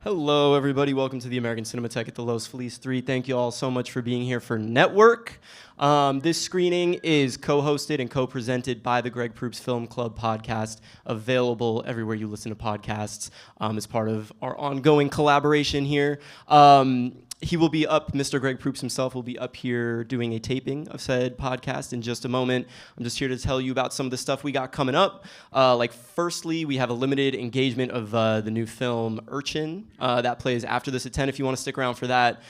Hello, everybody. Welcome to the American Cinematheque at the Los Feliz 3. Thank you all so much for being here for Network. This screening is co-hosted and co-presented by the Greg Proops Film Club podcast, available everywhere you listen to podcasts as part of our ongoing collaboration here. He will be up, Mr. Greg Proops himself will be up here doing a taping of said podcast in just a moment. I'm just here to tell you about some of the stuff we got coming up. Firstly, we have a limited engagement of the new film Urchin. That plays after this at 10 if you want to stick around for that.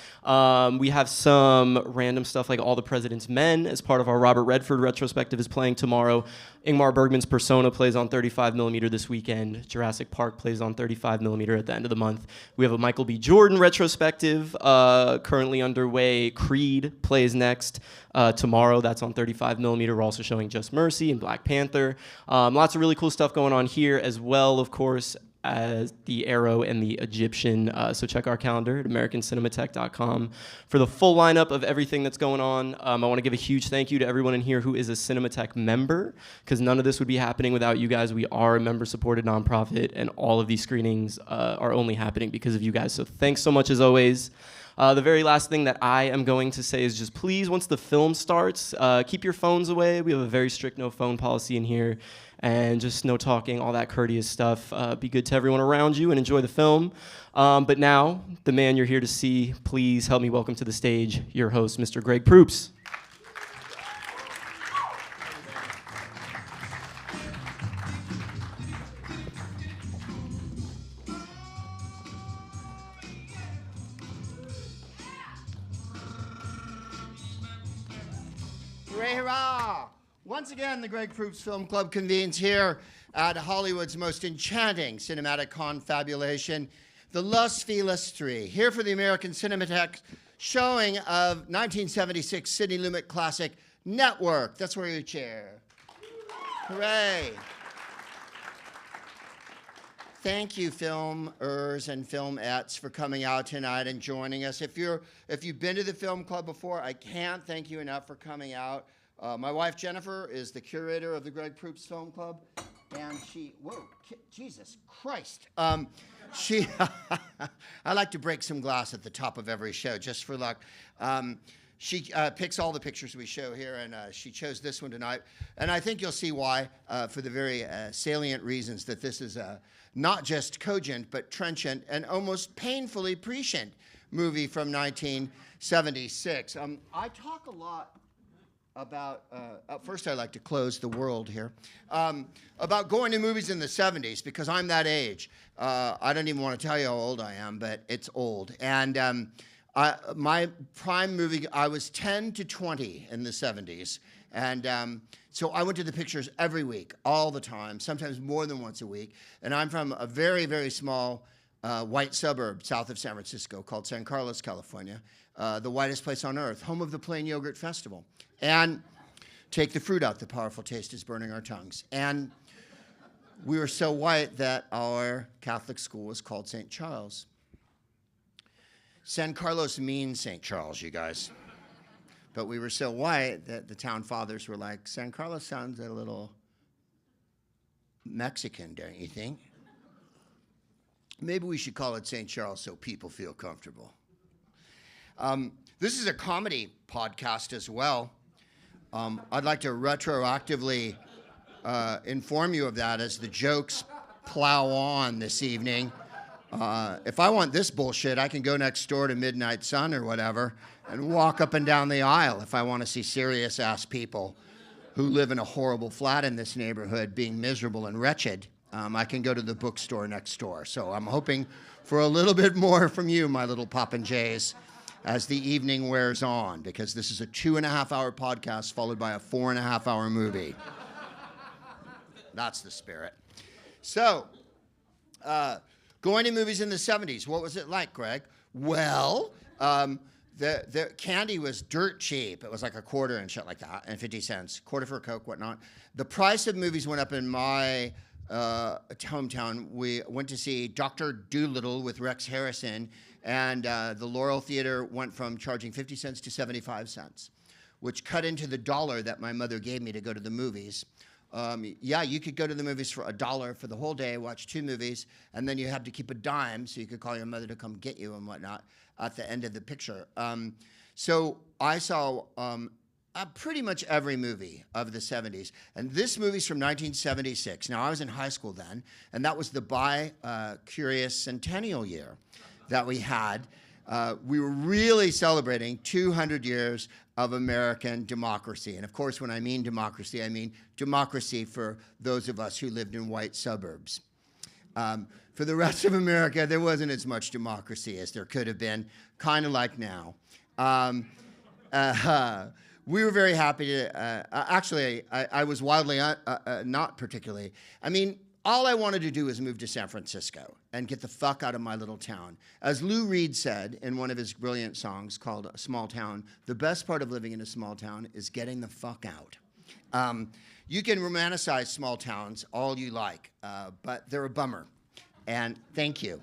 We have some random stuff like All the President's Men as part of our Robert Redford retrospective is playing tomorrow. Ingmar Bergman's Persona plays on 35mm this weekend. Jurassic Park plays on 35mm at the end of the month. We have a Michael B. Jordan retrospective currently underway. Creed plays next tomorrow. That's on 35mm. We're also showing Just Mercy and Black Panther. Lots of really cool stuff going on here as well, of course, as the Arrow and the Egyptian. So check our calendar at americancinematheque.com for the full lineup of everything that's going on. I want to give a huge thank you to everyone in here who is a Cinematheque member, because none of this would be happening without you guys. We are a member-supported nonprofit, and all of these screenings are only happening because of you guys. So thanks so much as always. The very last thing that I am going to say is just please, once the film starts, keep your phones away. We have a very strict no phone policy in here, and just no talking, all that courteous stuff. Be good to everyone around you and enjoy the film. But now, the man you're here to see, please help me welcome to the stage your host, Mr. Greg Proops. Hooray, hurrah! Once again, the Greg Proops Film Club convenes here at Hollywood's most enchanting cinematic confabulation, the Los Feliz 3, here for the American Cinematheque showing of 1976 Sidney Lumet classic Network. That's where you cheer. Hooray! Thank you, filmers and filmettes, for coming out tonight and joining us. If you've been to the film club before, I can't thank you enough for coming out. My wife, Jennifer, is the curator of the Greg Proops Film Club, and Jesus Christ. I like to break some glass at the top of every show, just for luck. She picks all the pictures we show here, and she chose this one tonight. And I think you'll see why, for the very salient reasons that this is not just cogent, but trenchant and almost painfully prescient movie from 1976. I talk a lot about, first I like to close the world here, about going to movies in the 70s, because I'm that age. I don't even want to tell you how old I am, but it's old. And my prime movie, I was 10 to 20 in the 70s. And so I went to the pictures every week, all the time, sometimes more than once a week. And I'm from a very, very small white suburb south of San Francisco called San Carlos, California, the whitest place on earth, home of the Plain Yogurt Festival. And take the fruit out, the powerful taste is burning our tongues. And we were so white that our Catholic school was called St. Charles. San Carlos means St. Charles, you guys. But we were so white that the town fathers were like, San Carlos sounds a little Mexican, don't you think? Maybe we should call it St. Charles so people feel comfortable. This is a comedy podcast as well. I'd like to retroactively inform you of that as the jokes plow on this evening. If I want this bullshit, I can go next door to Midnight Sun or whatever and walk up and down the aisle if I want to see serious-ass people who live in a horrible flat in this neighborhood being miserable and wretched. I can go to the bookstore next door. So I'm hoping for a little bit more from you, my little popinjays, as the evening wears on, because this is a 2.5-hour podcast followed by a 4.5-hour movie. That's the spirit. So, going to movies in the 70s, what was it like, Greg? Well, the candy was dirt cheap. It was like a quarter and shit like that, and 50 cents, quarter for a Coke, whatnot. The price of movies went up in my hometown. We went to see Dr. Dolittle with Rex Harrison, and the Laurel Theater went from charging 50 cents to 75 cents, which cut into the dollar that my mother gave me to go to the movies. Yeah, you could go to the movies for $1 for the whole day, watch 2 movies, and then you had to keep a dime so you could call your mother to come get you and whatnot at the end of the picture. So I saw pretty much every movie of the 70s. And this movie's from 1976. Now, I was in high school then, and that was the bi-curious centennial year that we had. We were really celebrating 200 years of American democracy. And of course, when I mean democracy for those of us who lived in white suburbs. For the rest of America, there wasn't as much democracy as there could have been, kind of like now. We were very happy to, actually, I was wildly, not particularly. I mean, all I wanted to do was move to San Francisco and get the fuck out of my little town. As Lou Reed said in one of his brilliant songs called Small Town, the best part of living in a small town is getting the fuck out. You can romanticize small towns all you like, but they're a bummer. And thank you.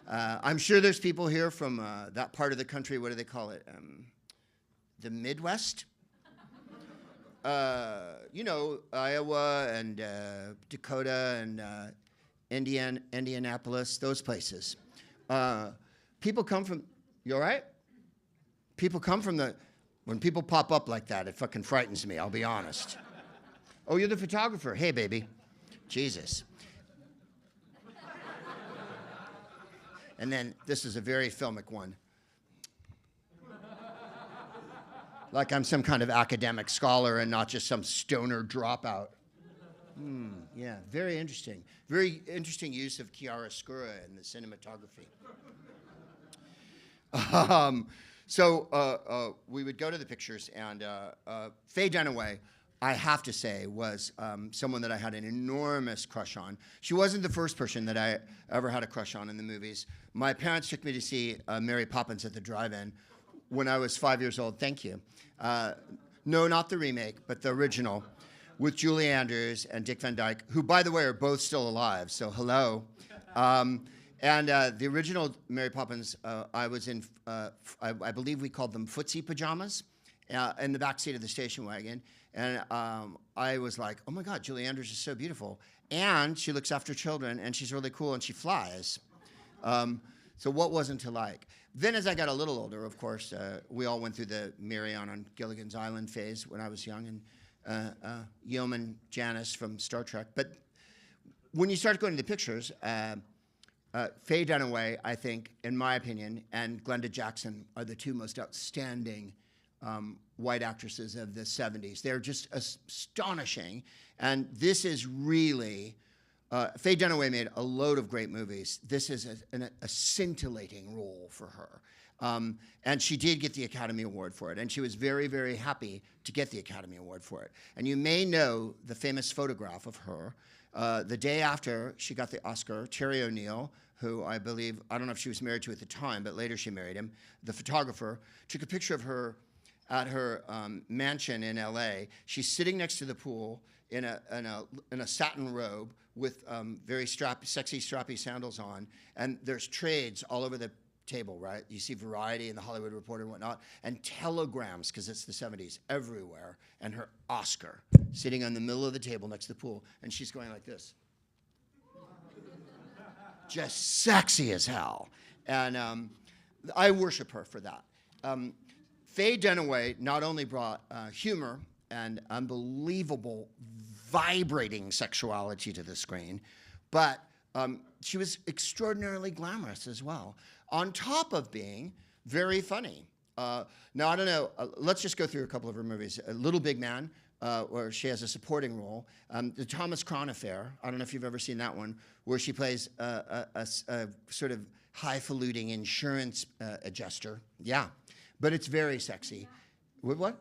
I'm sure there's people here from that part of the country, what do they call it? The Midwest? You know, Iowa and Dakota and Indianapolis, those places. People come from, you all right? People come from when people pop up like that, it fucking frightens me, I'll be honest. Oh, you're the photographer. Hey, baby. Jesus. And then this is a very filmic one. Like I'm some kind of academic scholar and not just some stoner dropout. Yeah, very interesting. Very interesting use of chiaroscuro in the cinematography. So we would go to the pictures, and Faye Dunaway, I have to say, was someone that I had an enormous crush on. She wasn't the first person that I ever had a crush on in the movies. My parents took me to see Mary Poppins at the drive-in when I was 5 years old. Thank you. No, not the remake, but the original, with Julie Andrews and Dick Van Dyke, who, by the way, are both still alive, so hello. And the original Mary Poppins, I was in, I believe we called them footsie pajamas, in the back seat of the station wagon. And I was like, oh my God, Julie Andrews is so beautiful. And she looks after children, and she's really cool, and she flies. So what wasn't to like? Then as I got a little older, of course, we all went through the Marion on Gilligan's Island phase when I was young, and Yeoman Janice from Star Trek. But when you start going to the pictures, Faye Dunaway, I think, in my opinion, and Glenda Jackson are the two most outstanding white actresses of the 70s. They're just astonishing. And this is really... Faye Dunaway made a load of great movies. This is a scintillating role for her. And she did get the Academy Award for it. And she was very, very happy to get the Academy Award for it. And you may know the famous photograph of her. The day after she got the Oscar, Terry O'Neill, who I believe, I don't know if she was married to at the time, but later she married him, the photographer, took a picture of her at her mansion in LA. She's sitting next to the pool in a satin robe with very sexy, strappy sandals on. And there's trades all over the table, right? You see Variety and the Hollywood Reporter and whatnot, and telegrams, because it's the 70s, everywhere. And her Oscar sitting in the middle of the table next to the pool. And she's going like this. Just sexy as hell. And I worship her for that. Faye Dunaway not only brought humor and unbelievable vibrating sexuality to the screen, but she was extraordinarily glamorous as well, on top of being very funny. Now, I don't know, let's just go through a couple of her movies. Little Big Man, where she has a supporting role. The Thomas Crown Affair, I don't know if you've ever seen that one, where she plays a sort of highfalutin insurance adjuster. Yeah, but it's very sexy. With what?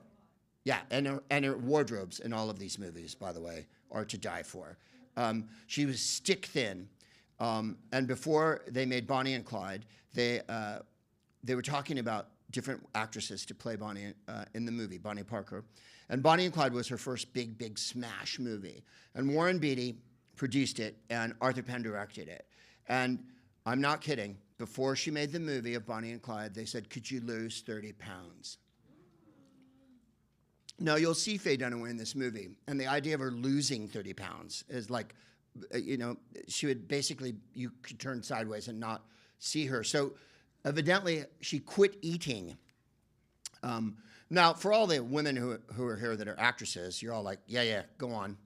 Yeah, and her wardrobes in all of these movies, by the way, are to die for. She was stick thin, and before they made Bonnie and Clyde, they were talking about different actresses to play Bonnie in the movie, Bonnie Parker. And Bonnie and Clyde was her first big smash movie. And Warren Beatty produced it, and Arthur Penn directed it. And I'm not kidding, before she made the movie of Bonnie and Clyde, they said, could you lose 30 pounds? Now, you'll see Faye Dunaway in this movie, and the idea of her losing 30 pounds is like, she would basically, you could turn sideways and not see her. So evidently, she quit eating. Now, for all the women who are here that are actresses, you're all like, yeah, go on.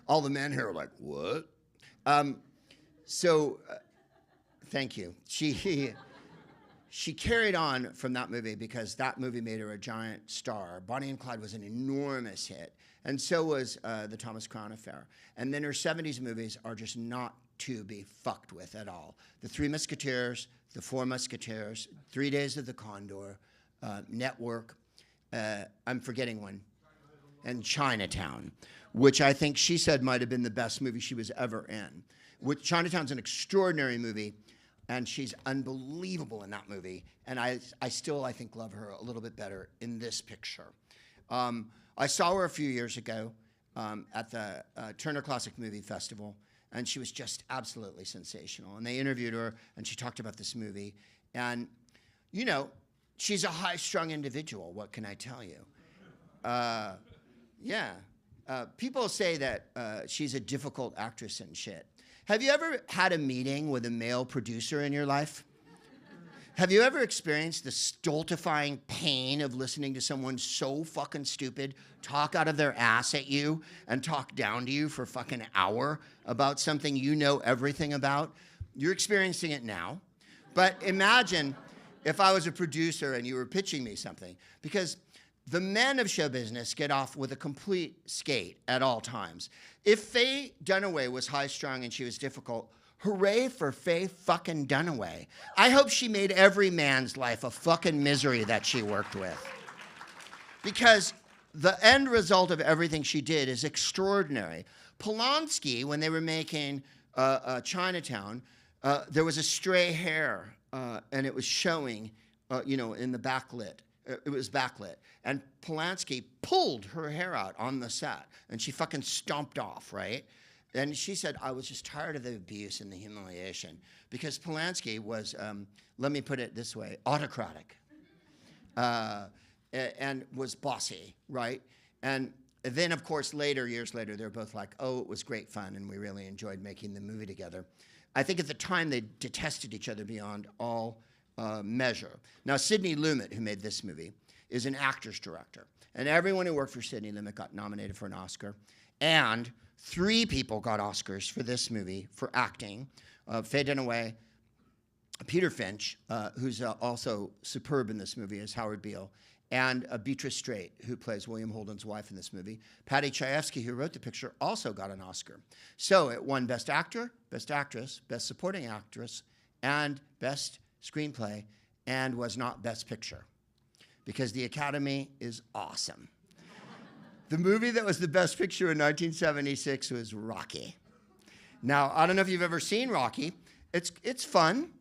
All the men here are like, what? Thank you. She carried on from that movie because that movie made her a giant star. Bonnie and Clyde was an enormous hit, and so was the Thomas Crown Affair. And then her 70s movies are just not to be fucked with at all. The Three Musketeers, The Four Musketeers, 3 Days of the Condor, Network, I'm forgetting one, and Chinatown, which I think she said might have been the best movie she was ever in. Chinatown's an extraordinary movie, and she's unbelievable in that movie. And I still, I think, love her a little bit better in this picture. I saw her a few years ago at the Turner Classic Movie Festival, and she was just absolutely sensational. And they interviewed her, and she talked about this movie. And, she's a high-strung individual, what can I tell you? People say that she's a difficult actress and shit. Have you ever had a meeting with a male producer in your life? Have you ever experienced the stultifying pain of listening to someone so fucking stupid talk out of their ass at you and talk down to you for a fucking hour about something you know everything about? You're experiencing it now. But imagine if I was a producer and you were pitching me something, because the men of show business get off with a complete skate at all times. If Faye Dunaway was high-strung and she was difficult, hooray for Faye fucking Dunaway. I hope she made every man's life a fucking misery that she worked with. Because the end result of everything she did is extraordinary. Polanski, when they were making Chinatown, there was a stray hair, and it was showing, in the backlit. It was backlit. And Polanski pulled her hair out on the set, and she fucking stomped off, right? And she said, I was just tired of the abuse and the humiliation. Because Polanski was, let me put it this way, autocratic. And was bossy, right? And then, of course, years later, they're both like, oh, it was great fun, and we really enjoyed making the movie together. I think at the time, they detested each other beyond all measure. Now, Sidney Lumet, who made this movie, is an actor's director. And everyone who worked for Sidney Lumet got nominated for an Oscar. And 3 people got Oscars for this movie for acting. Faye Dunaway, Peter Finch, who's also superb in this movie as Howard Beale, and Beatrice, who plays William Holden's wife in this movie. Paddy Chayefsky, who wrote the picture, also got an Oscar. So it won Best Actor, Best Actress, Best Supporting Actress, and Best Screenplay, and was not Best Picture, because the Academy is awesome. The movie that was the Best Picture in 1976 was Rocky. Now, I don't know if you've ever seen Rocky. It's fun.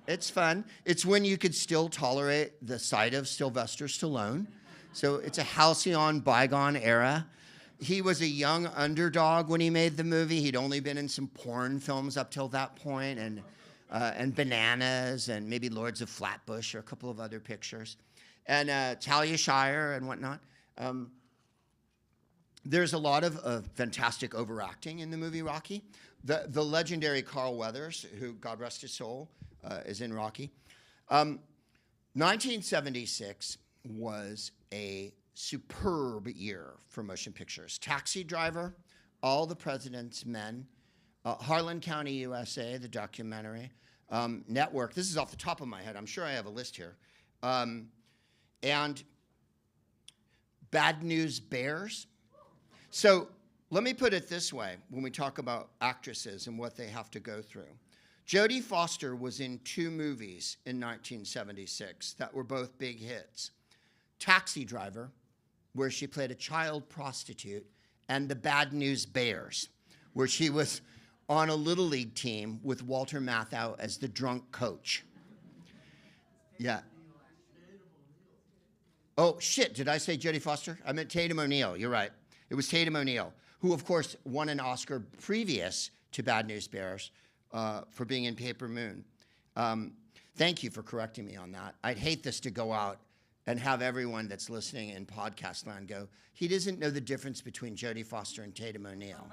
It's fun. It's when you could still tolerate the sight of Sylvester Stallone. So it's a halcyon bygone era. He was a young underdog when he made the movie. He'd only been in some porn films up till that point, and Bananas, and maybe Lords of Flatbush, or a couple of other pictures, and Talia Shire and whatnot. There's a lot of fantastic overacting in the movie Rocky. The legendary Carl Weathers, who, God rest his soul, is in Rocky. 1976 was a superb year for motion pictures. Taxi Driver, All the President's Men, Harlan County, USA, the documentary, Network. This is off the top of my head. I'm sure I have a list here. And Bad News Bears. So let me put it this way when we talk about actresses and what they have to go through. Jodie Foster was in 2 movies in 1976 that were both big hits. Taxi Driver, where she played a child prostitute, and The Bad News Bears, where she was on a Little League team with Walter Matthau as the drunk coach. Yeah. Oh, shit, did I say Jodie Foster? I meant Tatum O'Neal, you're right. It was Tatum O'Neal, who, of course, won an Oscar previous to Bad News Bears for being in Paper Moon. Thank you for correcting me on that. I'd hate this to go out and have everyone that's listening in podcast land go, he doesn't know the difference between Jodie Foster and Tatum O'Neal.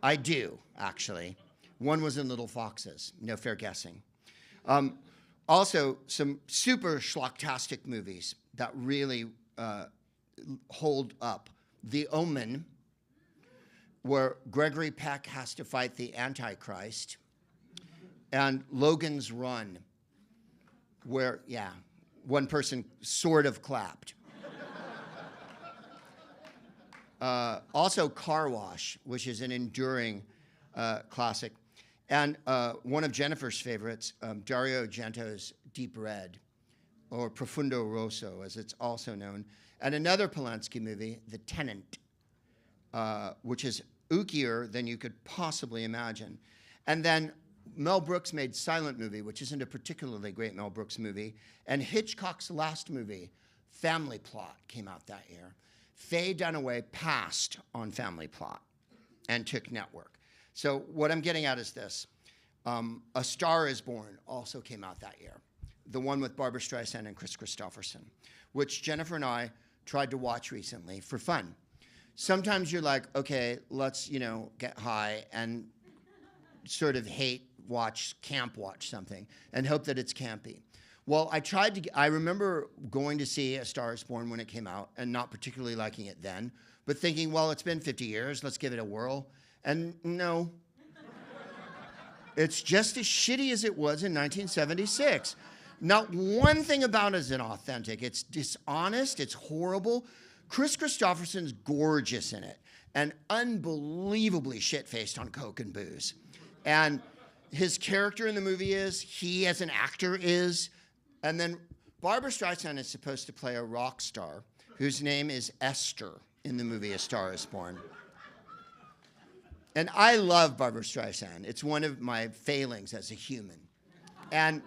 I do, actually. One was in Little Foxes. No fair guessing. Also, some super schlocktastic movies that really hold up. The Omen, where Gregory Peck has to fight the Antichrist, and Logan's Run, where, one person sort of clapped. Also, Car Wash, which is an enduring classic. And one of Jennifer's favorites, Dario Argento's Deep Red, or Profundo Rosso, as it's also known. And another Polanski movie, The Tenant, which is ookier than you could possibly imagine. And then Mel Brooks made Silent Movie, which isn't a particularly great Mel Brooks movie. And Hitchcock's last movie, Family Plot, came out that year. Faye Dunaway passed on Family Plot and took Network. So what I'm getting at is this. A Star is Born also came out that year. The one with Barbra Streisand and Chris Christopherson, which Jennifer and I tried to watch recently for fun. Sometimes you're like, okay, let's, get high and sort of camp watch something and hope that it's campy. Well, I remember going to see A Star is Born when it came out and not particularly liking it then, but thinking, well, it's been 50 years, let's give it a whirl. And no, it's just as shitty as it was in 1976. Not one thing about it is inauthentic. It's dishonest, it's horrible. Chris Christopherson's gorgeous in it and unbelievably shit-faced on coke and booze. And his character in the movie he as an actor is. And then Barbra Streisand is supposed to play a rock star whose name is Esther in the movie A Star is Born. And I love Barbra Streisand. It's one of my failings as a human. And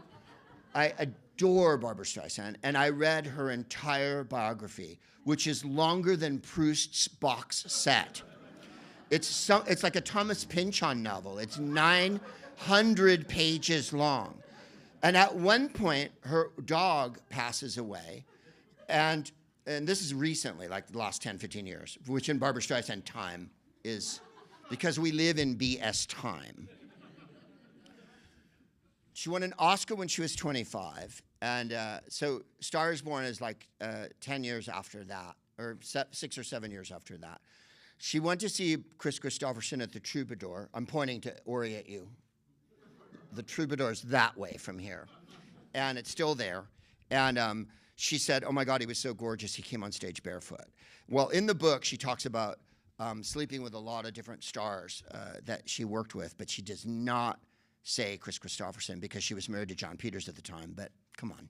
I adore Barbra Streisand. And I read her entire biography, which is longer than Proust's box set. It's like a Thomas Pynchon novel. It's 900 pages long. And at one point, her dog passes away. And this is recently, like the last 10, 15 years, which in Barbra Streisand time is, because we live in BS time. She won an Oscar when she was 25. And so Star is Born is like 10 years after that, or 6 or 7 years after that. She went to see Chris Christopherson at the Troubadour. I'm pointing to Ori at you. The Troubadour's that way from here. And it's still there. And she said, oh my God, he was so gorgeous, he came on stage barefoot. Well, in the book, she talks about sleeping with a lot of different stars that she worked with, but she does not say Chris Christopherson because she was married to John Peters at the time, but come on.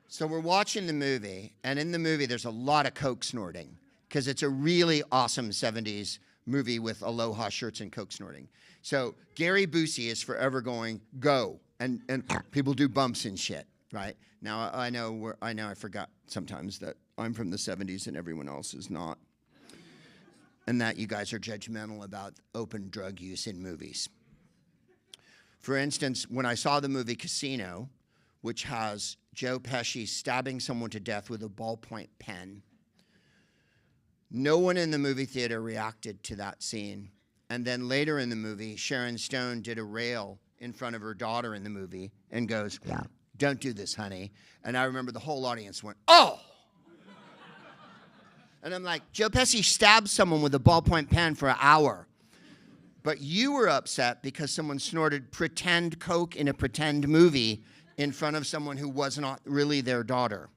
So we're watching the movie, and in the movie there's a lot of coke snorting because it's a really awesome 70s movie with aloha shirts and coke snorting. So Gary Busey is forever going, go, and people do bumps and shit, right? Now I know I forgot sometimes that I'm from the 70s and everyone else is not, and that you guys are judgmental about open drug use in movies. For instance, when I saw the movie Casino, which has Joe Pesci stabbing someone to death with a ballpoint pen, no one in the movie theater reacted to that scene. And then later in the movie, Sharon Stone did a rail in front of her daughter in the movie and goes, don't do this, honey. And I remember the whole audience went, oh! And I'm like, Joe Pesci stabbed someone with a ballpoint pen for an hour. But you were upset because someone snorted pretend coke in a pretend movie in front of someone who was not really their daughter.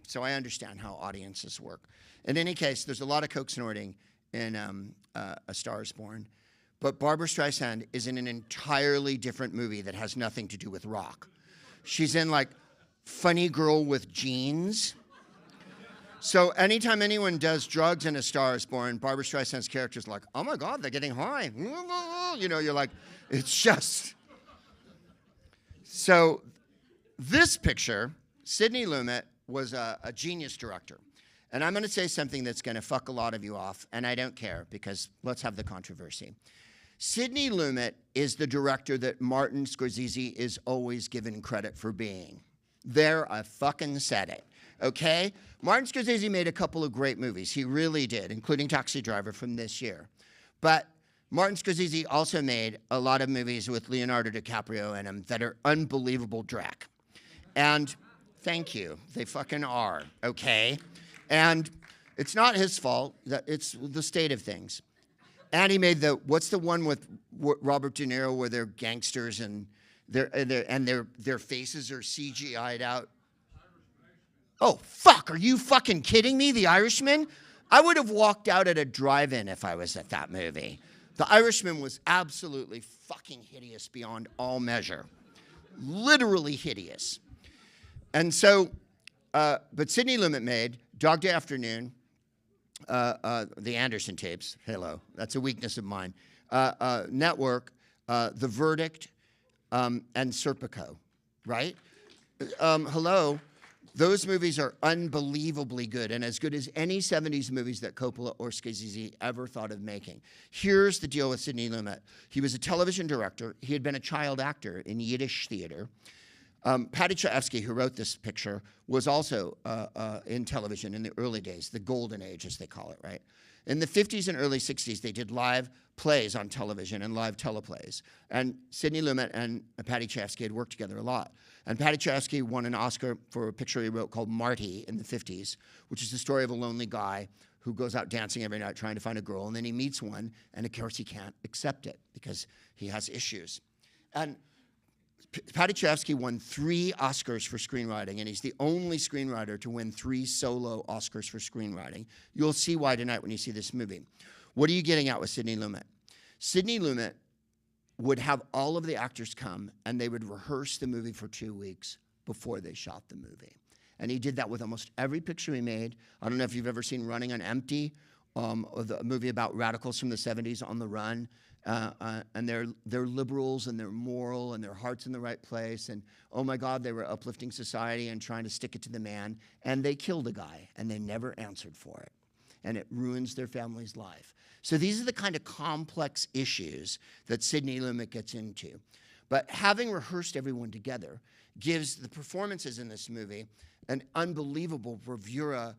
So I understand how audiences work. In any case, there's a lot of coke snorting in A Star is Born. But Barbra Streisand is in an entirely different movie that has nothing to do with rock. She's in like Funny Girl with Jeans. So anytime anyone does drugs in A Star is Born, Barbra Streisand's character is like, oh my God, they're getting high. You know, you're like, it's just... So this picture, Sidney Lumet was a genius director. And I'm going to say something that's going to fuck a lot of you off, and I don't care because let's have the controversy. Sidney Lumet is the director that Martin Scorsese is always given credit for being. There, I fucking said it, okay? Martin Scorsese made a couple of great movies. He really did, including Taxi Driver from this year. But Martin Scorsese also made a lot of movies with Leonardo DiCaprio in them that are unbelievable drag. And thank you, they fucking are, okay? And it's not his fault, it's the state of things. And he made what's the one with Robert De Niro where they're gangsters and their faces are CGI'd out? Oh, fuck, are you fucking kidding me? The Irishman? I would have walked out at a drive-in if I was at that movie. The Irishman was absolutely fucking hideous beyond all measure. Literally hideous. And so, but Sidney Lumet made Dog Day Afternoon, the Anderson tapes, hello, that's a weakness of mine, Network, The Verdict, and Serpico, right? Hello, those movies are unbelievably good and as good as any 70s movies that Coppola or Scorsese ever thought of making. Here's the deal with Sidney Lumet. He was a television director. He had been a child actor in Yiddish theater. Paddy Chayefsky, who wrote this picture, was also in television in the early days, the golden age, as they call it, right? In the 50s and early 60s, they did live plays on television and live teleplays. And Sidney Lumet and Paddy Chayefsky had worked together a lot. And Paddy Chayefsky won an Oscar for a picture he wrote called Marty in the 50s, which is the story of a lonely guy who goes out dancing every night trying to find a girl, and then he meets one, and of course he can't accept it because he has issues. And Paddy Chayefsky won 3 Oscars for screenwriting, and he's the only screenwriter to win 3 solo Oscars for screenwriting. You'll see why tonight when you see this movie. What are you getting at with Sidney Lumet? Sidney Lumet would have all of the actors come, and they would rehearse the movie for 2 weeks before they shot the movie. And he did that with almost every picture he made. I don't know if you've ever seen Running on Empty, or the movie about radicals from the 70s on the run. And they're liberals and they're moral and their heart's in the right place. And oh my God, they were uplifting society and trying to stick it to the man. And they killed a guy and they never answered for it. And it ruins their family's life. So these are the kind of complex issues that Sidney Lumet gets into. But having rehearsed everyone together gives the performances in this movie an unbelievable bravura.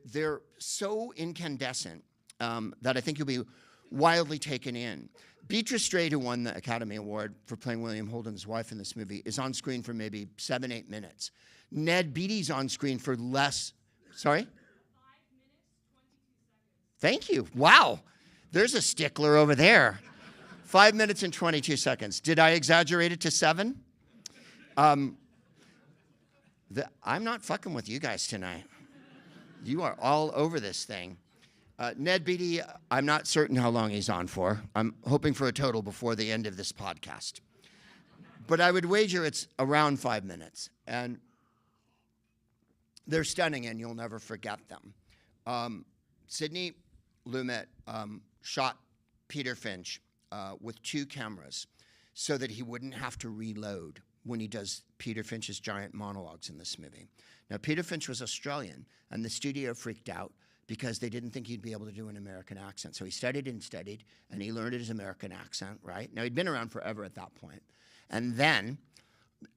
They're so incandescent that I think you'll be wildly taken in. Beatrice, who won the Academy Award for playing William Holden's wife in this movie, is on screen for maybe 7-8 minutes. Ned Beatty's on screen for less. Sorry? 5 minutes, 22 seconds. Thank you. Wow. There's a stickler over there. 5 minutes and 22 seconds. Did I exaggerate it to 7? I'm not fucking with you guys tonight. You are all over this thing. Ned Beatty, I'm not certain how long he's on for. I'm hoping for a total before the end of this podcast. But I would wager it's around 5 minutes. And they're stunning, and you'll never forget them. Sidney Lumet shot Peter Finch with 2 cameras so that he wouldn't have to reload when he does Peter Finch's giant monologues in this movie. Now, Peter Finch was Australian, and the studio freaked out because they didn't think he'd be able to do an American accent. So he studied, and he learned his American accent, right? Now, he'd been around forever at that point. And then,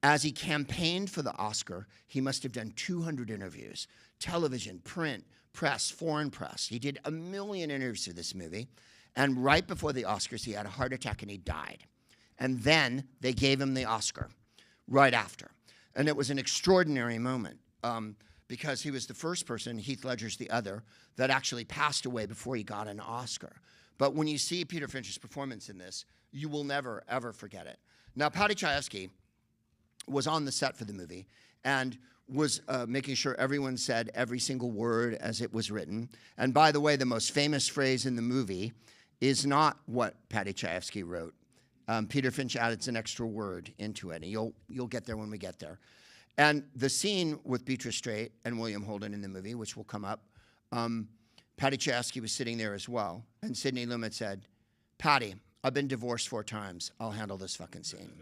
as he campaigned for the Oscar, he must have done 200 interviews, television, print, press, foreign press. He did 1 million interviews for this movie. And right before the Oscars, he had a heart attack and he died. And then they gave him the Oscar right after. And it was an extraordinary moment. Because he was the first person, Heath Ledger's the other, that actually passed away before he got an Oscar. But when you see Peter Finch's performance in this, you will never, ever forget it. Now, Paddy Chayefsky was on the set for the movie and was making sure everyone said every single word as it was written. And by the way, the most famous phrase in the movie is not what Paddy Chayefsky wrote. Peter Finch added an extra word into it, and you'll get there when we get there. And the scene with Beatrice and William Holden in the movie, which will come up, Paddy Chayefsky was sitting there as well. And Sidney Lumet said, "Paddy, I've been divorced 4 times. I'll handle this fucking scene."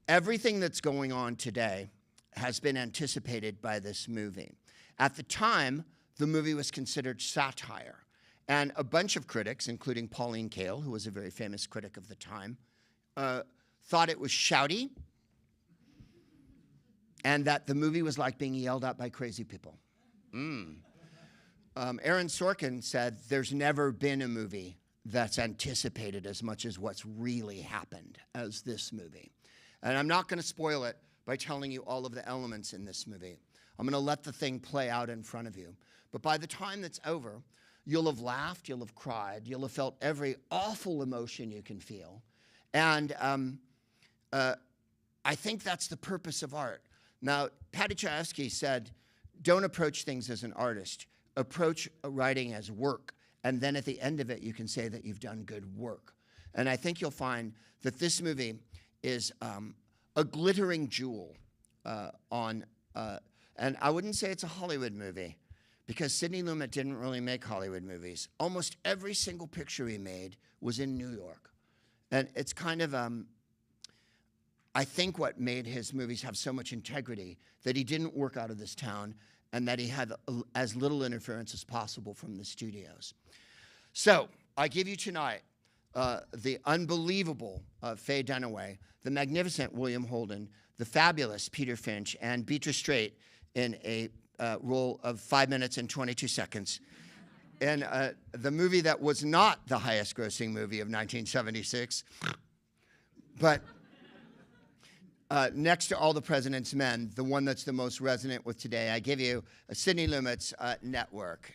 Everything that's going on today has been anticipated by this movie. At the time, the movie was considered satire. And a bunch of critics, including Pauline Kael, who was a very famous critic of the time, thought it was shouty and that the movie was like being yelled at by crazy people. Aaron Sorkin said, there's never been a movie that's anticipated as much as what's really happened as this movie. And I'm not going to spoil it by telling you all of the elements in this movie. I'm going to let the thing play out in front of you. But by the time that's over, you'll have laughed, you'll have cried, you'll have felt every awful emotion you can feel. And I think that's the purpose of art. Now, Paddy Chayefsky said, don't approach things as an artist. Approach writing as work. And then at the end of it, you can say that you've done good work. And I think you'll find that this movie is a glittering jewel and I wouldn't say it's a Hollywood movie, because Sidney Lumet didn't really make Hollywood movies. Almost every single picture he made was in New York. And it's kind of, I think what made his movies have so much integrity, that he didn't work out of this town and that he had as little interference as possible from the studios. So I give you tonight the unbelievable Faye Dunaway, the magnificent William Holden, the fabulous Peter Finch, and Beatrice in a role of 5 minutes and 22 seconds. And the movie that was not the highest grossing movie of 1976, but next to All the President's Men, the one that's the most resonant with today, I give you Sidney Lumet's Network.